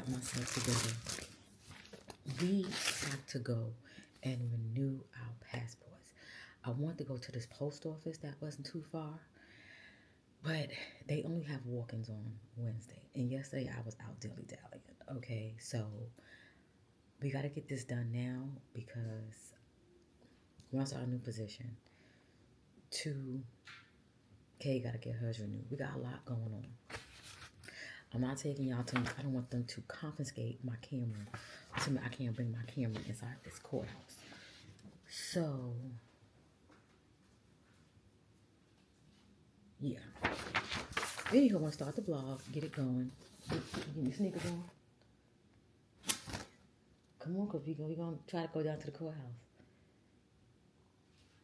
got myself together. We have to go and renew our passports. I want to go to this post office that wasn't too far, but they only have walk-ins on Wednesday. And yesterday I was out dilly-dallying. Okay, so we got to get this done now because we want our new position. Two, Kay got to get hers renewed. We got a lot going on. I'm not taking y'all to, I don't want them to confiscate my camera. Tell me I can't bring my camera inside this courthouse. So, yeah. Anywho, I want to start the blog, get it going. Get your sneakers on. Come on, because we're going to try to go down to the courthouse.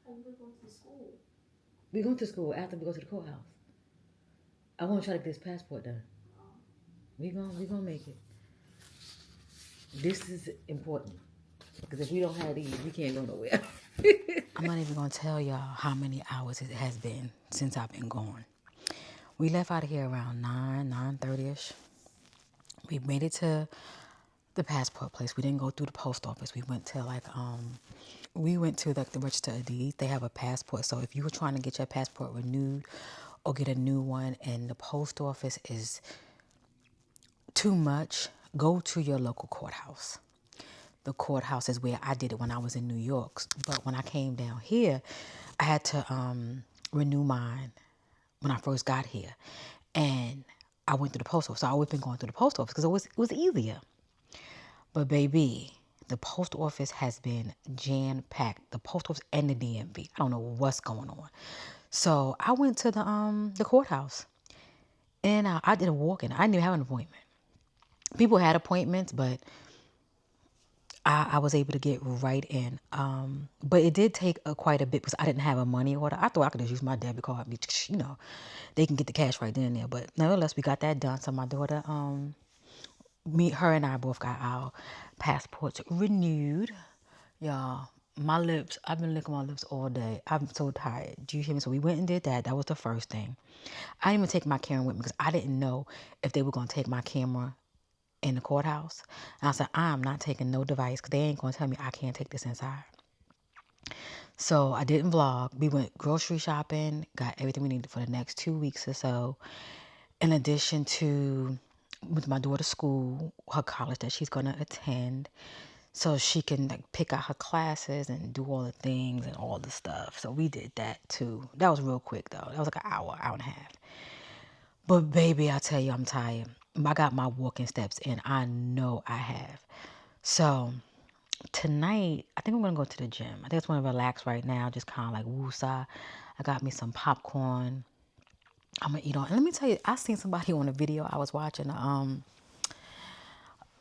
We're going to school. We're going to school after we go to the courthouse. I want to try to get this passport done. We're gonna make it. This is important. Because if we don't have these, we can't go nowhere. I'm not even going to tell y'all how many hours it has been since I've been gone. We left out of here around 9:30ish. We made it to the passport place. We didn't go through the post office. We went to the register of deeds. They have a passport. So if you were trying to get your passport renewed or get a new one and the post office is too much, go to your local courthouse. The courthouse is where I did it when I was in New York. But when I came down here, I had to renew mine when I first got here. And I went to the post office. So I always been going to the post office because it was easier. But baby, the post office has been jam-packed. The post office and the DMV. I don't know what's going on. So I went to the courthouse. And I did a walk-in. I didn't even have an appointment. People had appointments, but I was able to get right in. But it did take quite a bit because I didn't have a money order. I thought I could just use my debit card. You know, they can get the cash right then and there. But nevertheless, we got that done. So my daughter, her and I both got our passports renewed. Y'all, my lips, I've been licking my lips all day. I'm so tired. Do you hear me? So we went and did that. That was the first thing. I didn't even take my camera with me because I didn't know if they were going to take my camera in the courthouse. And I said, I'm not taking no device because they ain't going to tell me I can't take this inside. So I didn't vlog. We went grocery shopping, got everything we needed for the next 2 weeks or so. In addition to with my daughter's school, her college that she's going to attend. So she can pick out her classes and do all the things and all the stuff. So we did that too. That was real quick though. That was like an hour and a half. But baby, I tell you, I'm tired. I got my walking steps in. I know I have. So tonight, I think I'm going to go to the gym. I think I just want to relax right now, just kind of like woosah. I got me some popcorn. I'm going to eat on. And let me tell you, I seen somebody on a video I was watching,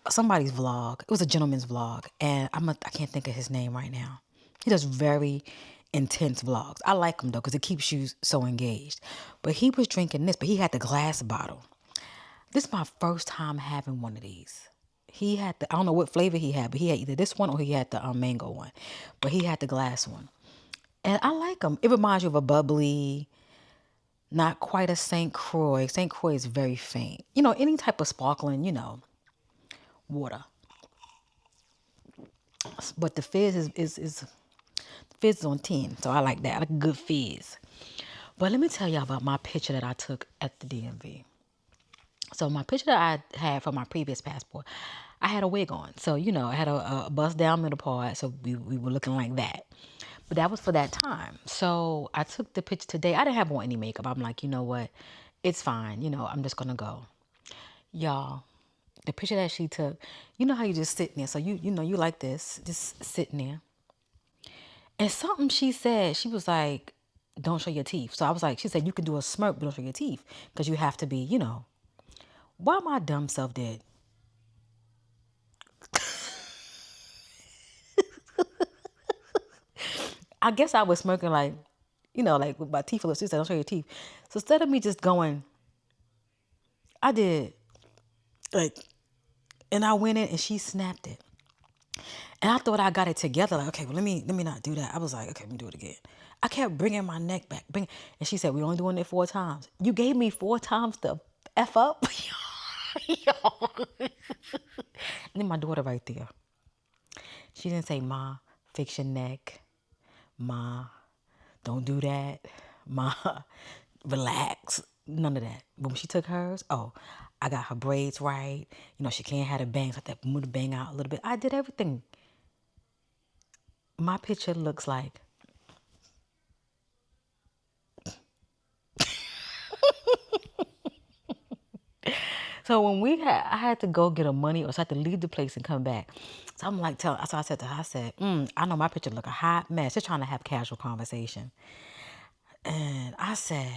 somebody's vlog. It was a gentleman's vlog. And I can't think of his name right now. He does very intense vlogs. I like him though, because it keeps you so engaged. But he was drinking this, but he had the glass bottle. This is my first time having one of these. He had I don't know what flavor he had, but he had either this one or he had the mango one. But he had the glass one. And I like them. It reminds you of a bubbly, not quite a St. Croix. St. Croix is very faint. You know, any type of sparkling, water. But the fizz is fizz is on 10. So I like that. I like a good fizz. But let me tell y'all about my picture that I took at the DMV. So my picture that I had for my previous passport, I had a wig on. So, I had a bust down middle part. So we were looking like that. But that was for that time. So I took the picture today. I didn't have on any makeup. I'm like, you know what? It's fine. I'm just going to go. Y'all, the picture that she took, you know how you just sitting there. So, you like this, just sitting there. And something she said, she was like, don't show your teeth. So I was like, she said, you can do a smirk, but don't show your teeth. Because you have to be, Why my dumb self did? I guess I was smirking like with my teeth full of. She said, don't show your teeth. So instead of me just going, I did and I went in and she snapped it. And I thought I got it together. Like, okay, well, let me not do that. I was like, okay, let me do it again. I kept bringing my neck back. And she said, we're only doing it 4 times. You gave me 4 times to F up? Yo. And then my daughter right there. She didn't say, Ma, fix your neck. Ma, don't do that. Ma, relax. None of that. But when she took hers, oh, I got her braids right. You know, she can't have the bangs like that. Move the bang out a little bit. I did everything. My picture looks like so when I had to go get her money, or so I had to leave the place and come back. So I'm like, so I said to her, I said, I know my picture look a hot mess. Just trying to have casual conversation. And I said,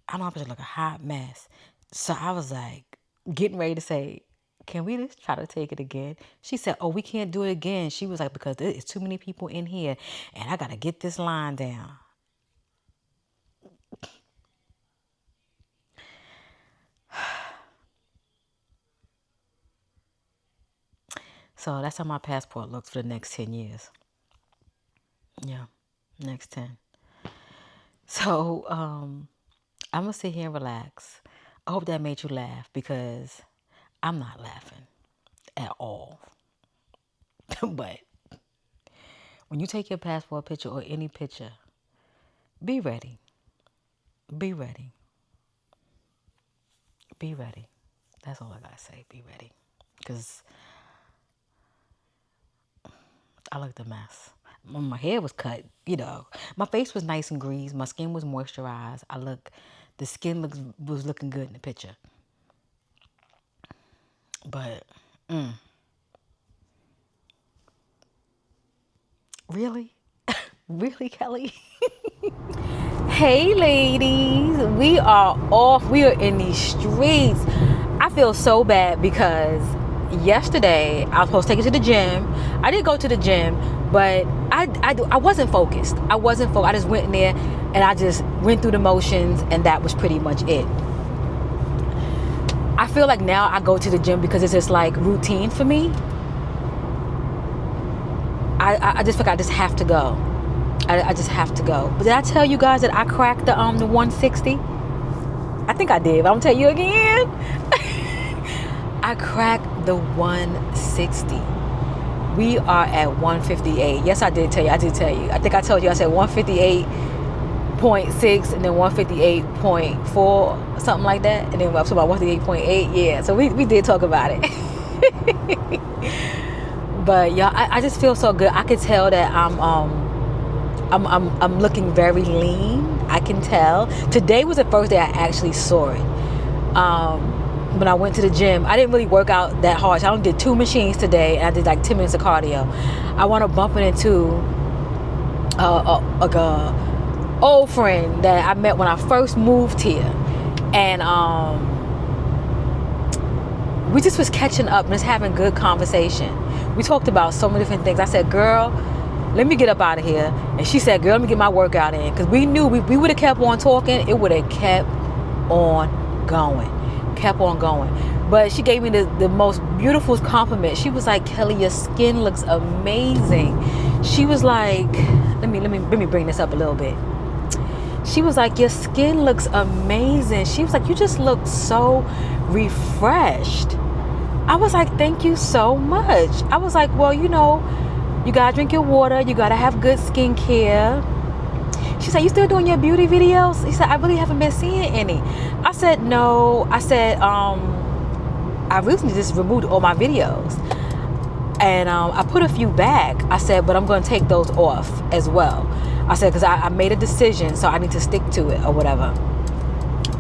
I know my picture look a hot mess. So I was like, getting ready to say, can we just try to take it again? She said, oh, we can't do it again. She was like, because there's too many people in here and I got to get this line down. So that's how my passport looks for the next 10 years. Yeah, next 10. So I'm going to sit here and relax. I hope that made you laugh because I'm not laughing at all. But when you take your passport picture or any picture, be ready. Be ready. Be ready. That's all I got to say. Be ready. Because I looked a mess. My hair was cut, you know. My face was nice and greased. My skin was moisturized. The skin was looking good in the picture. But, really? Really, Kelly? Hey, ladies. We are off. We are in these streets. I feel so bad because yesterday I was supposed to take it to the gym. I did go to the gym, but I wasn't focused. I wasn't focused. I just went in there and I just went through the motions, and that was pretty much it. I feel like now I go to the gym because it's just like routine for me. I just feel like I just have to go. I just have to go. But did I tell you guys that I cracked the 160? I think I did, but I'm gonna tell you again. I cracked the 160. We are at 158. Yes, I did tell you. I think I told you. I said 158.6 and then 158.4, something like that. And then up to about 158.8. Yeah, so we did talk about it. But yeah, I just feel so good. I could tell that I'm looking very lean. I can tell. Today was the first day I actually saw it. When I went to the gym, I didn't really work out that hard. So I only did 2 machines today, and I did like 10 minutes of cardio. I wound up bumping into a old friend that I met when I first moved here, and we just was catching up and just having good conversation. We talked about so many different things. I said, girl, let me get up out of here. And she said, girl, let me get my workout in. Because we knew we would have kept on talking. It would have kept on going. But she gave me the most beautiful compliment. She was like, Kelly, your skin looks amazing. She was like, let me bring this up a little bit. She was like, your skin looks amazing. She was like, you just look so refreshed. I was like, thank you so much. I was like, well, you know, you gotta drink your water. You gotta have good skincare. She said, you still doing your beauty videos? He said, I really haven't been seeing any. I said, no. I said, I recently just removed all my videos. And I put a few back. I said, but I'm going to take those off as well. I said, because I made a decision, so I need to stick to it or whatever.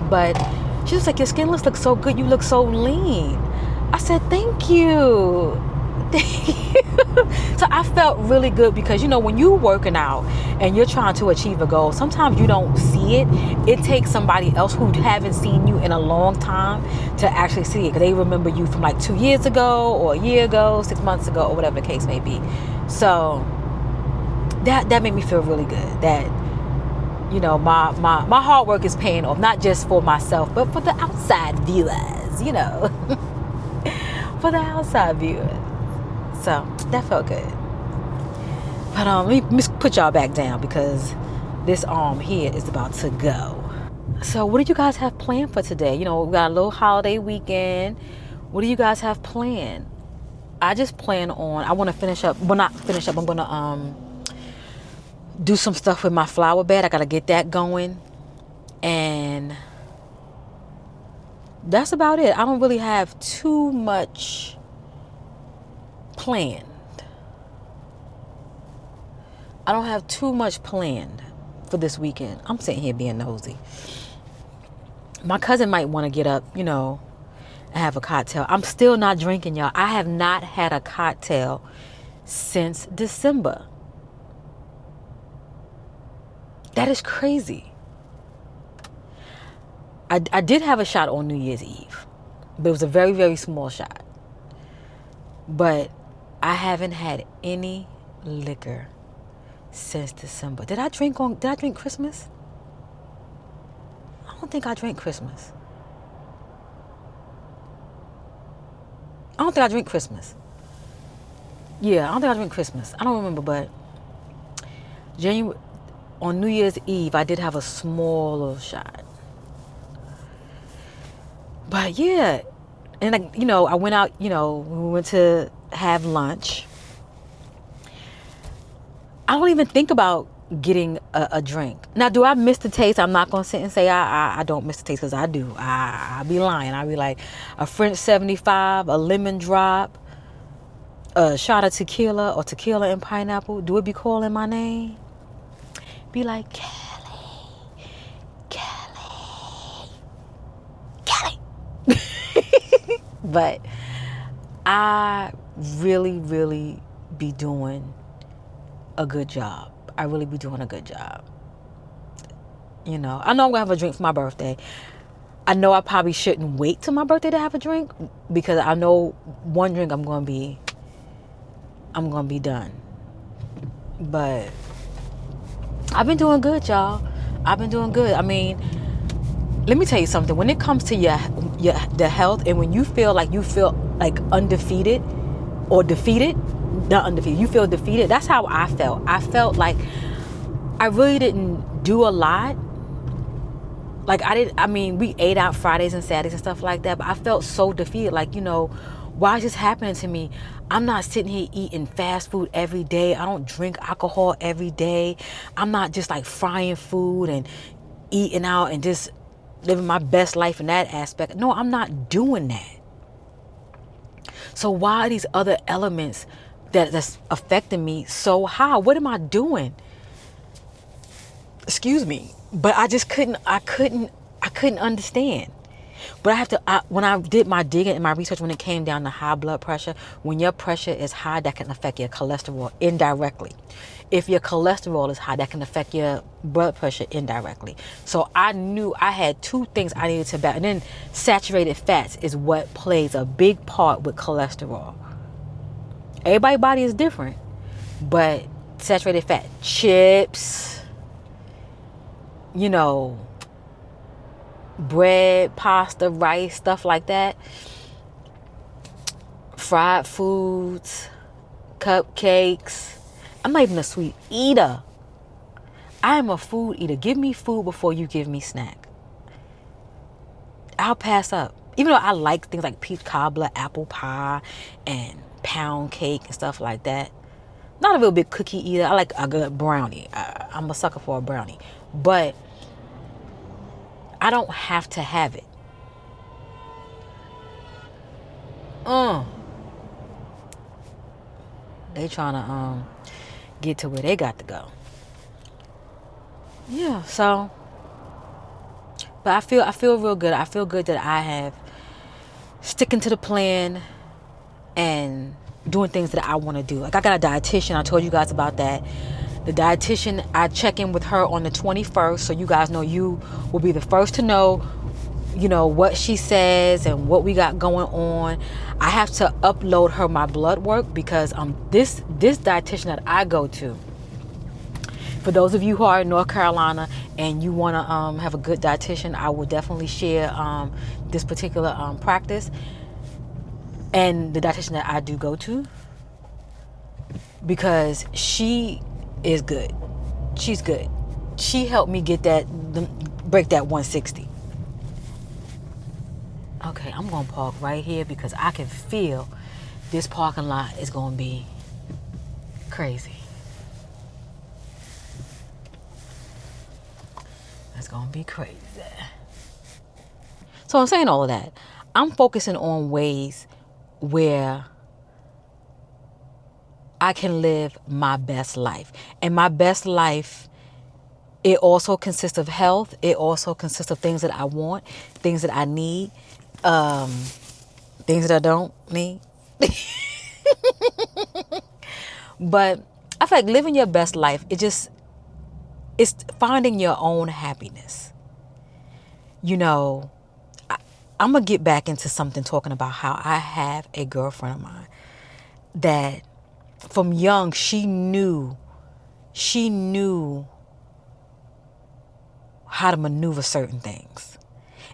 But she was like, your skin looks so good. You look so lean. I said, thank you. So I felt really good because, you know, when you're working out and you're trying to achieve a goal, sometimes you don't see it. It takes somebody else who haven't seen you in a long time to actually see it, because they remember you from like 2 years ago or a year ago, 6 months ago, or whatever the case may be. So that made me feel really good that, you know, my hard work is paying off, not just for myself, but for the outside viewers, you know. For the outside viewers. So that felt good. But let me put y'all back down because this arm here is about to go. So what did you guys have planned for today? You know, we got a little holiday weekend. What do you guys have planned? I just plan on, I want to finish up, well, not finish up, I'm going to do some stuff with my flower bed. I got to get that going. And that's about it. I don't really have too much planned. I don't have too much planned for this weekend. I'm sitting here being nosy. My cousin might want to get up, you know, and have a cocktail. I'm still not drinking, y'all. I have not had a cocktail since December. That is crazy. I did have a shot on New Year's Eve, but it was a very, very small shot. But I haven't had any liquor since December. Did I drink Christmas? I don't think I drank Christmas. I don't think I drink Christmas. Yeah, I don't think I drink Christmas. I don't remember, but on New Year's Eve, I did have a small little shot. But yeah, and I went out, we went to have lunch. I don't even think about getting a drink. Now, do I miss the taste? I'm not going to sit and say I don't miss the taste, because I do. I'll be lying. I'll be like a French 75, a lemon drop, a shot of tequila or tequila and pineapple. Do it be calling my name? Be like, Kelly. But I really, really be doing a good job. I really be doing a good job. I know I'm going to have a drink for my birthday. I know I probably shouldn't wait till my birthday to have a drink, because I know one drink I'm going to be done. But I've been doing good, y'all. I've been doing good. I mean, let me tell you something. When it comes to the health, and when you feel like undefeated or defeated, not undefeated, you feel defeated. That's how I felt. I felt like I really didn't do a lot. We ate out Fridays and Saturdays and stuff like that, but I felt so defeated. Why is this happening to me? I'm not sitting here eating fast food every day. I don't drink alcohol every day. I'm not just frying food and eating out and just living my best life in that aspect. No, I'm not doing that. So why are these other elements that's affecting me so high? What am I doing? Excuse me. But I just couldn't understand. But when I did my digging and my research, when it came down to high blood pressure, when your pressure is high, that can affect your cholesterol indirectly. If your cholesterol is high, that can affect your blood pressure indirectly. So I knew I had two things I needed to battle. And then saturated fats is what plays a big part with cholesterol. Everybody's body is different, but saturated fat, chips, bread, pasta, rice, stuff like that, fried foods, cupcakes. I'm not even a sweet eater. I am a food eater. Give me food before you give me snack. I'll pass up. Even though I like things like peach cobbler, apple pie, and pound cake and stuff like that. Not a real big cookie eater. I like a good brownie. I'm a sucker for a brownie. But I don't have to have it. They trying to get to where they got to go. Yeah, so but I feel real good. I feel good that I have sticking to the plan and doing things that I want to do. I got a dietitian. I told you guys about that. The dietitian, I check in with her on the 21st, so you guys know, you will be the first to know, what she says and what we got going on. I have to upload her my blood work, because this dietitian that I go to, for those of you who are in North Carolina and you want to have a good dietitian, I will definitely share this particular practice and the dietitian that I do go to, because she is good. She's good. She helped me get break that 160. Okay, I'm gonna park right here because I can feel this parking lot is gonna be crazy. It's gonna be crazy. So I'm saying all of that. I'm focusing on ways where I can live my best life. And my best life, it also consists of health. It also consists of things that I want, things that I need, things that I don't need. But I feel like living your best life, it's finding your own happiness. You know, I'm going to get back into something talking about how I have a girlfriend of mine that from young, she knew how to maneuver certain things.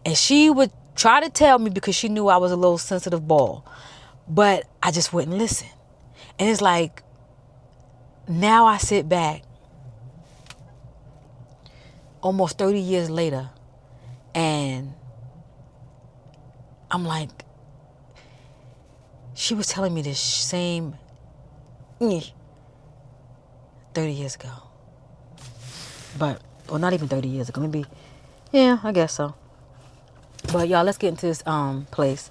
And she would try to tell me because she knew I was a little sensitive ball, but I just wouldn't listen. And it's like, now I sit back almost 30 years later and I'm like, she was telling me this same 30 years ago. But, well, not even 30 years ago. Maybe, yeah, I guess so. But y'all, let's get into this place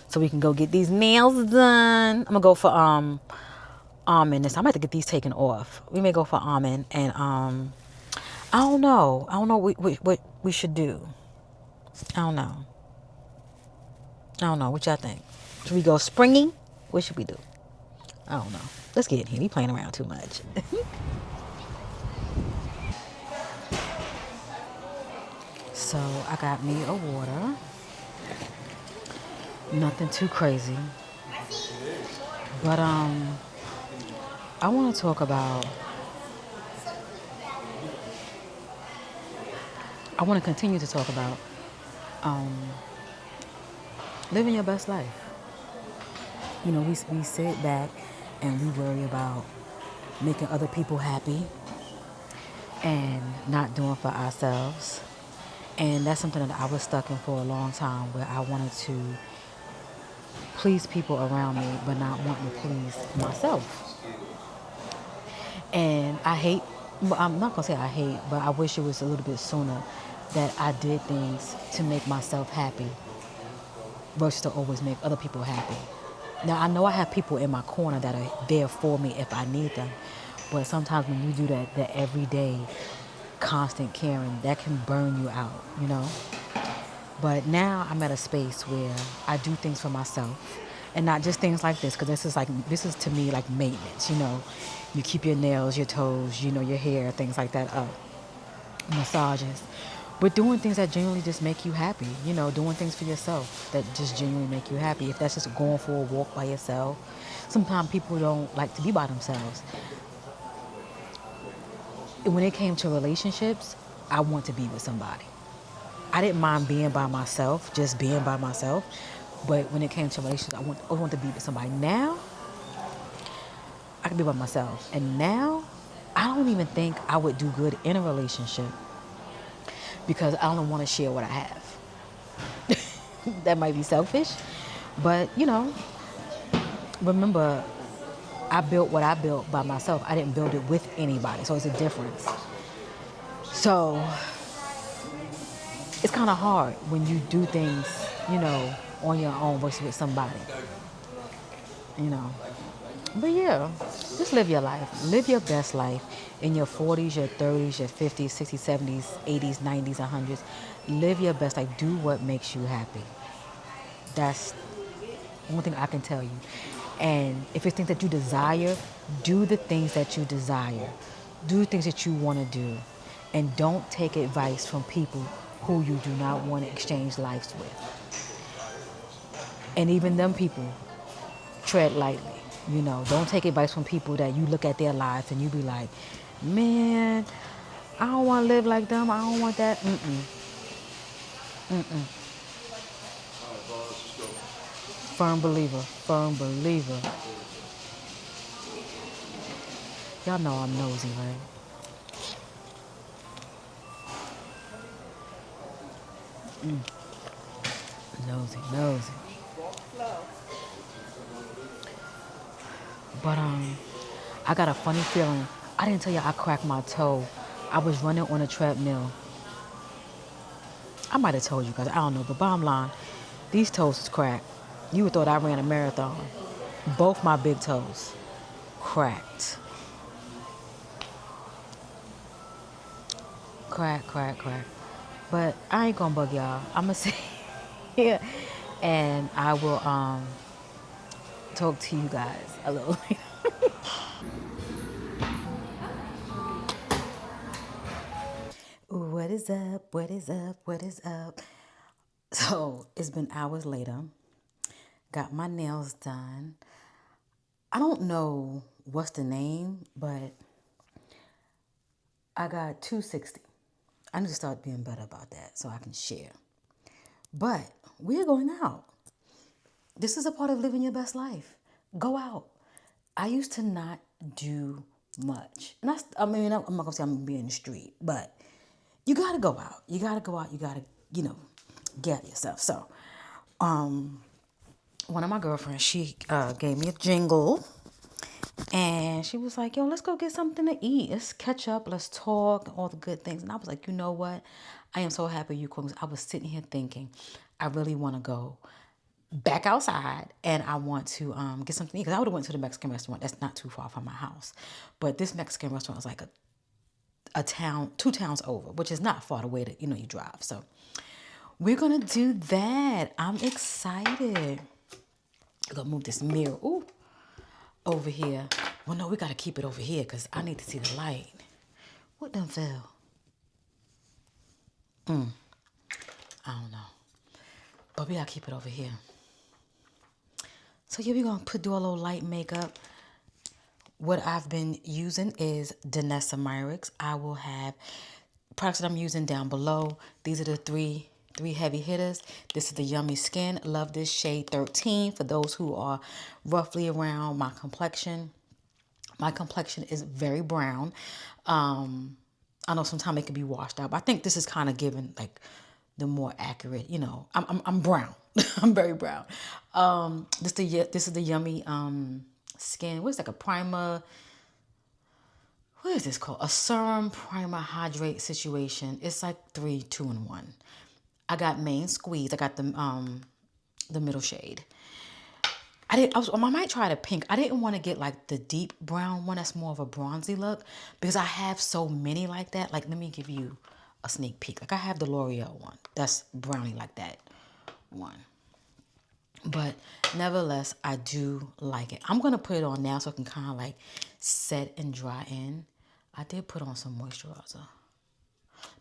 so we can go get these nails done. I'm gonna go for almond. I might have to get these taken off. We may go for almond and I don't know. I don't know what we should do. I don't know. What y'all think? Should we go springy? What should we do? I don't know. Let's get in here. We playing around too much. So I got me a water. Nothing too crazy. But I want to talk about. I want to continue to talk about living your best life. You know, we sit back and we worry about making other people happy and not doing for ourselves. And that's something that I was stuck in for a long time, where I wanted to please people around me but not wanting to please myself. And I'm not going to say I hate, but I wish it was a little bit sooner that I did things to make myself happy versus to always make other people happy. Now, I know I have people in my corner that are there for me if I need them. But sometimes when you do that everyday, constant caring, that can burn you out, you know? But now I'm at a space where I do things for myself. And not just things like this, because this is to me like maintenance, you know? You keep your nails, your toes, you know, your hair, things like that up. Massages. But doing things that genuinely just make you happy, you know, doing things for yourself that just genuinely make you happy. If that's just going for a walk by yourself. Sometimes people don't like to be by themselves. When it came to relationships, I want to be with somebody. I didn't mind being by myself, just being by myself. But when it came to relationships, I want to be with somebody. Now, I can be by myself. And now, I don't even think I would do good in a relationship because I don't want to share what I have. That might be selfish, but you know, remember, I built what I built by myself. I didn't build it with anybody, so it's a difference. So it's kind of hard when you do things, you know, on your own versus with somebody, you know. But yeah, just live your life. Live your best life in your 40s, your 30s, your 50s, 60s, 70s, 80s, 90s, 100s. Live your best life. Do what makes you happy. That's one thing I can tell you. And if it's things that you desire, do the things that you desire. Do the things that you want to do. And don't take advice from people who you do not want to exchange lives with. And even them people, tread lightly. You know, don't take advice from people that you look at their lives and you be like, man, I don't want to live like them. I don't want that. Firm believer. Firm believer. Y'all know I'm nosy, right? Nosy, nosy. But I got a funny feeling. I didn't tell you I cracked my toe. I was running on a treadmill. I might have told you guys, I don't know, but bottom line, these toes is cracked. You would thought I ran a marathon. Both my big toes cracked. Crack, crack, crack. But I ain't gonna bug y'all. I'ma sit here and I will talk to you guys a little later. What is up? What is up? What is up? So it's been hours later. Got my nails done. I don't know what's the name, but I got 260. I need to start being better about that so I can share. But we're going out. This is a part of living your best life. Go out. I used to not do much. And I mean, I'm not going to say I'm going to be in the street, but you got to go out. You got to go out. You got to, get yourself. So, one of my girlfriends, she gave me a jingle. And she was like, yo, let's go get something to eat. Let's catch up. Let's talk. All the good things. And I was like, you know what? I am so happy you called. I was sitting here thinking, I really want to go back outside and I want to get something to eat. Because I would have went to the Mexican restaurant. That's not too far from my house. But this Mexican restaurant is like a town, 2 towns over, which is not far away to, you drive. So we're going to do that. I'm excited. I'm going to move this mirror. Ooh. Over here. Well, no, we got to keep it over here because I need to see the light. What done fell? I don't know. But we got to keep it over here. So, yeah, we're going to do a little light makeup. What I've been using is Danessa Myricks. I will have products that I'm using down below. These are the three heavy hitters. This is the Yummy Skin. Love this shade 13 for those who are roughly around my complexion. My complexion is very brown. I know sometimes it can be washed out, but I think this is kind of given like the more accurate. I'm brown. I'm very brown. This is the Yummy Skin. What's like a primer? What is this called? A serum primer hydrate situation. It's like 3, 2 in 1. I got main squeeze. I got the middle shade. I might try the pink. I didn't want to get like the deep brown one. That's more of a bronzy look because I have so many like that. Like, let me give you a sneak peek. Like, I have the L'Oreal one. That's brownie like that one. But nevertheless, I do like it. I'm going to put it on now so it can kind of like set and dry in. I did put on some moisturizer.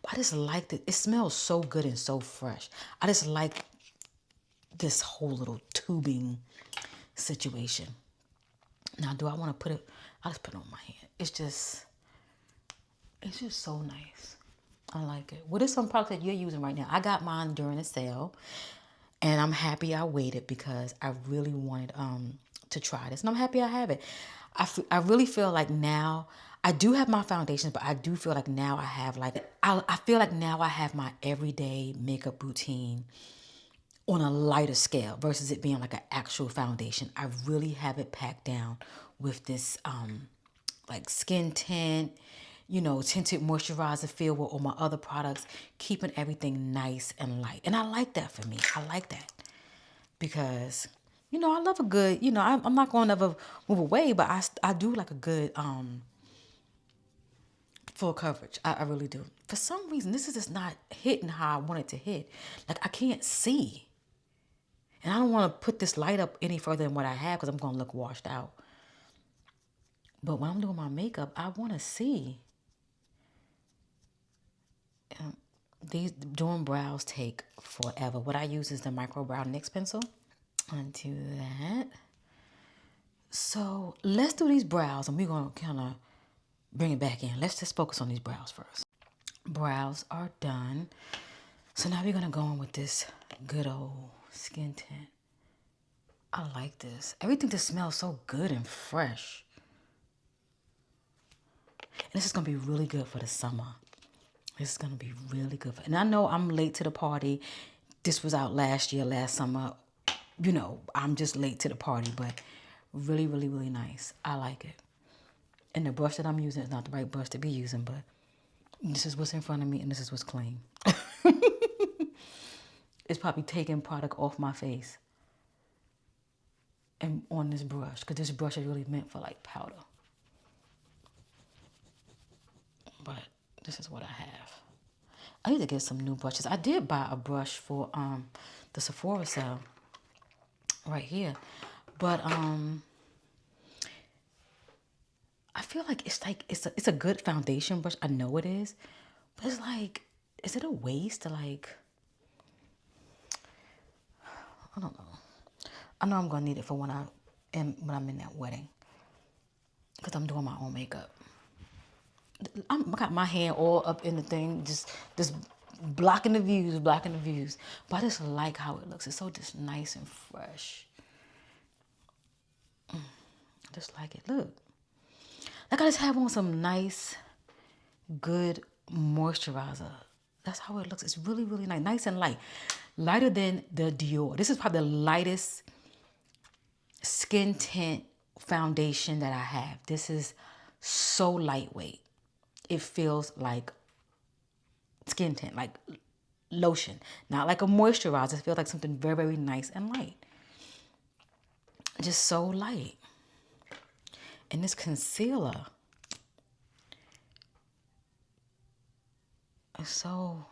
But I just liked it. It smells so good and so fresh. I just like this whole little tubing situation. Now, do I want to put it? I'll just put it on my hand. It's just so nice. I like it. What is some products that you're using right now? I got mine during a sale, and I'm happy I waited because I really wanted to try this, and I'm happy I have it. I really feel like now I do have my foundations, but I do feel like now I have like I feel like now I have my everyday makeup routine on a lighter scale versus it being like an actual foundation. I really have it packed down with this like skin tint, tinted moisturizer feel with all my other products, keeping everything nice and light. And I like that for me. I like that because, I love a good, I'm not going to ever move away, but I do like a good full coverage. I really do. For some reason, this is just not hitting how I want it to hit. Like, I can't see. And I don't want to put this light up any further than what I have because I'm going to look washed out. But when I'm doing my makeup, I want to see. These doing brows take forever. What I use is the Micro Brow NYX pencil. Undo that. So let's do these brows and we're going to kind of bring it back in. Let's just focus on these brows first. Brows are done. So now we're going to go in with this good old skin tint. I like this. Everything just smells so good and fresh. And this is going to be really good for the summer. This is going to be really good. And I know I'm late to the party. this was out last year, last summer. You know, I'm just late to the party, but really, really, really nice. I like it. And the brush that I'm using is not the right brush to be using, but this is what's in front of me and this is what's clean. It's probably taking product off my face and on this brush, because this brush is really meant for like powder. But this is what I have. I need to get some new brushes. I did buy a brush for the Sephora sale right here. But I feel like it's a good foundation brush. I know it is. But it's like, is it a waste to like, I don't know. I know I'm gonna need it for when I'm in that wedding. Because I'm doing my own makeup. I got my hand all up in the thing, just blocking the views, blocking the views. But I just like how it looks. It's so just nice and fresh. I just like it. Look. Like I just have on some nice, good moisturizer. That's how it looks. It's really, really nice. Nice and light. Lighter than the Dior. This is probably the lightest skin tint foundation that I have. This is so lightweight. It feels like skin tint, like lotion. Not like a moisturizer. It feels like something very, very nice and light. Just so light. And this concealer is so...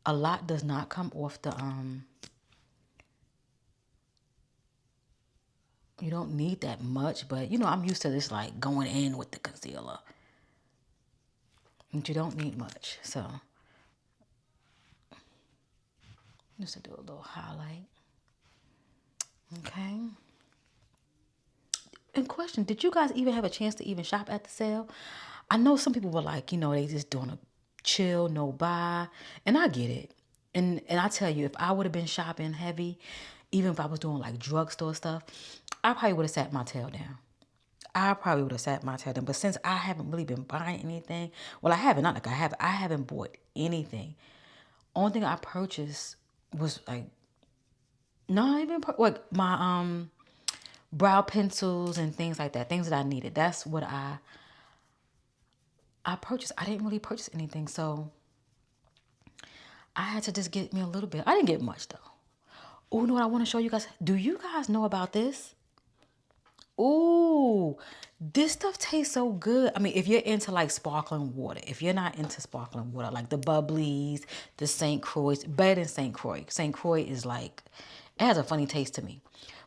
A lot does not come off the... You don't need that much, but you know, I'm used to this like going in with the concealer. But you don't need much, so. Just to do a little highlight. Okay. And question, did you guys even have a chance to even shop at the sale? I know some people were like, you know, they just doing a chill, no buy. And I get it. And I tell you, if I would have been shopping heavy, even if I was doing like drugstore stuff, I probably would have sat my tail down. I probably would have sat my tail down. But since I haven't really been buying anything, well, I haven't, not like I haven't bought anything. Only thing I purchased was like, not even, like my brow pencils and things like that, things that I needed. That's what I purchased. I didn't really purchase anything, so I had to just get me a little bit. I didn't get much though. Oh, you know what I want to show you guys? Do you guys know about this? Ooh, this stuff tastes so good. I mean, if you're into like sparkling water, if you're not into sparkling water, like the Bubblies, the St. Croix, better than St. Croix. St. Croix is like, it has a funny taste to me.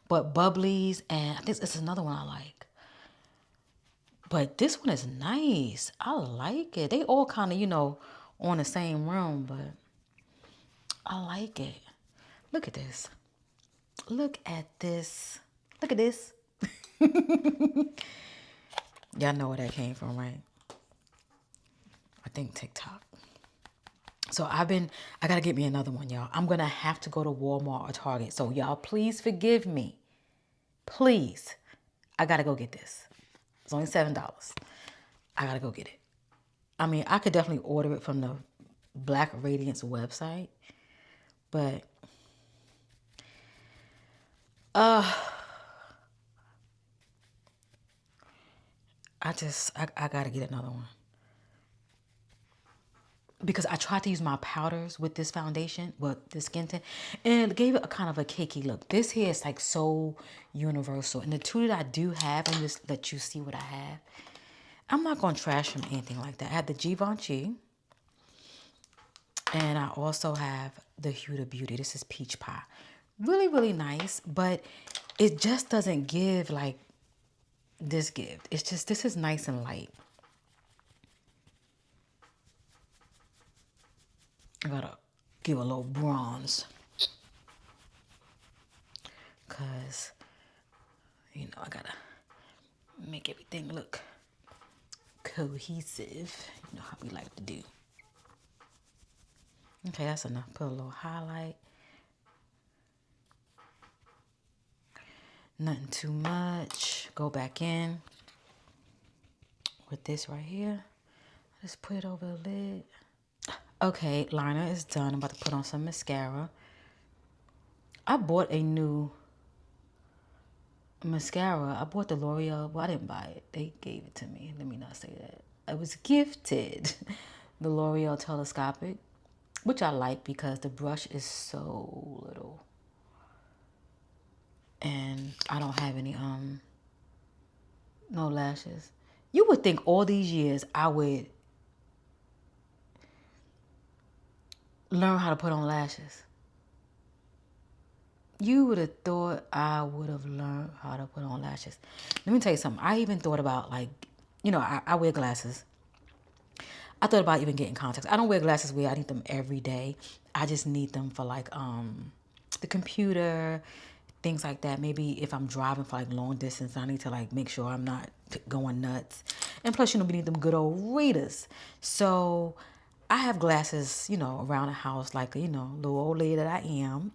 But Bubblies, and I think it's another one I like. But this one is nice. I like it. They all kind of, you know, on the same room, but I like it. Look at this. Look at this. Look at this. Y'all know where that came from, right? I think TikTok. So I gotta get me another one, y'all. I'm gonna have to go to Walmart or Target. So y'all, please forgive me. Please. I gotta go get this. It's only $7. I gotta go get it. I mean, I could definitely order it from the Black Radiance website, but I gotta get another one. Because I tried to use my powders with this foundation, with this skin tint, and it gave it a kind of a cakey look. This here is like so universal. And the two that I do have, and just let you see what I have. I'm not going to trash them anything like that. I have the Givenchy. And I also have the Huda Beauty. This is Peach Pie. Really, really nice. But it just doesn't give like this gift. It's just, this is nice and light. I gotta give a little bronze. Because, you know, I gotta make everything look cohesive. You know how we like to do. Okay, that's enough. Put a little highlight. Nothing too much. Go back in with this right here. Just put it over the lid. Okay, liner is done. I'm about to put on some mascara. I bought a new mascara. I bought the L'Oreal. Well, I didn't buy it. They gave it to me. Let me not say that. I was gifted the L'Oreal Telescopic, which I like because the brush is so little. And I don't have any no lashes. You would think all these years I would learn how to put on lashes. You would have thought I would have learned how to put on lashes. Let me tell you something. I even thought about, like, you know, I wear glasses. I thought about even getting contacts. I don't wear glasses where I need them every day. I just need them for like the computer, things like that. Maybe if I'm driving for like long distance, I need to like make sure I'm not going nuts. And plus, you know, we need them good old readers. So I have glasses, you know, around the house like, you know, little old lady that I am.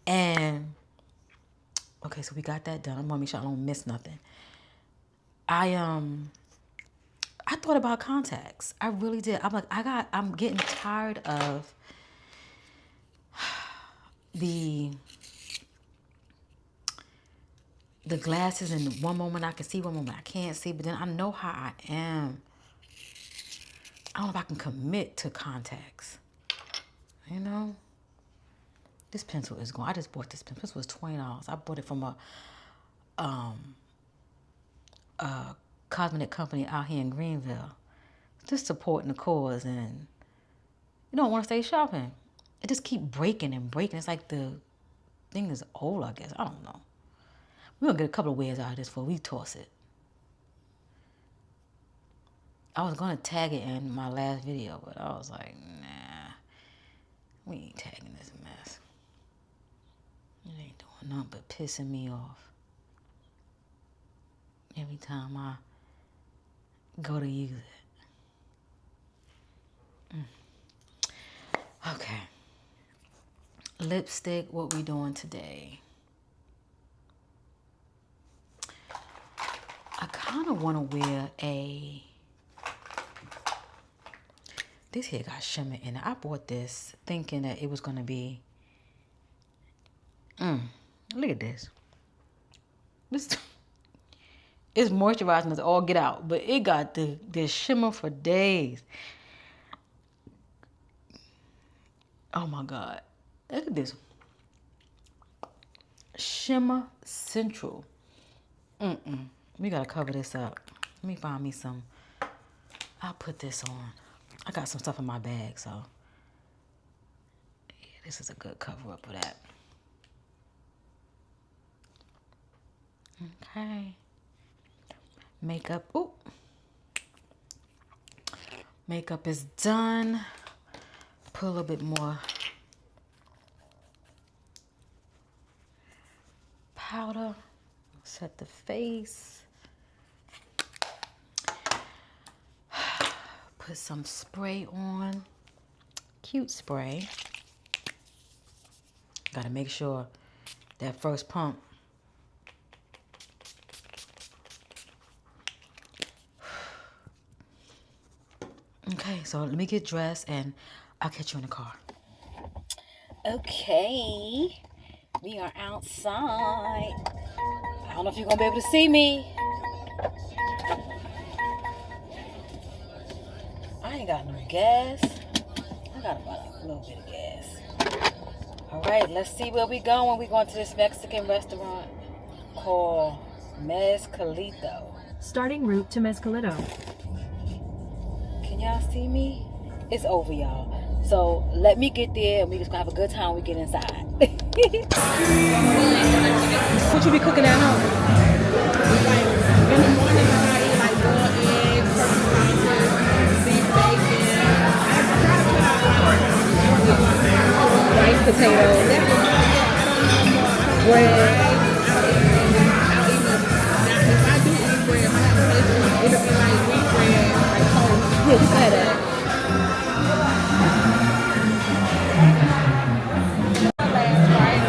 And okay, so we got that done. I want to make sure I don't miss nothing. I thought about contacts. I really did. I'm like, I'm getting tired of the glasses, and one moment I can see, one moment I can't see, but then I know how I am. I don't know if I can commit to contacts. You know? This pencil is gone. I just bought this pencil. This was $20. I bought it from a cosmetic company out here in Greenville. Just supporting the cause, and you don't want to stay shopping. It just keep breaking and breaking. It's like the thing is old, I guess. I don't know. We're going to get a couple of wears out of this before we toss it. I was going to tag it in my last video, but I was like, nah. We ain't tagging this mess. It ain't doing nothing but pissing me off. Every time I go to use it. Okay. Lipstick, what we doing today? I kind of want to wear a... This here got shimmer in it. I bought this thinking that it was going to be... Look at this. This... It's moisturizing as all get out, but it got the shimmer for days. Oh my God. Look at this. Shimmer Central. We gotta cover this up. Let me find me some. I'll put this on. I got some stuff in my bag, so yeah, this is a good cover up for that. Okay. Makeup. Ooh. Makeup is done. Put a little bit more powder. Set the face. Put some spray on. Cute spray. Gotta make sure that first pump okay, so let me get dressed and I'll catch you in the car. Okay, we are outside. I don't know if you're gonna be able to see me. I ain't got no gas. I got about a little bit of gas. All right, let's see where we going. We're going to this Mexican restaurant called Mezcalito. Starting route to Mezcalito. Can y'all see me? It's over, y'all. So let me get there and we just gonna have a good time when we get inside. What you be cooking at home? Like in the morning, I eat like boiled eggs, turkey sausage, beef bacon. I try to put out Rice, potatoes, bread. If I do eat bread, if I have a place, it'll be like wheat bread, like toast. Yeah, you said that. Last, right?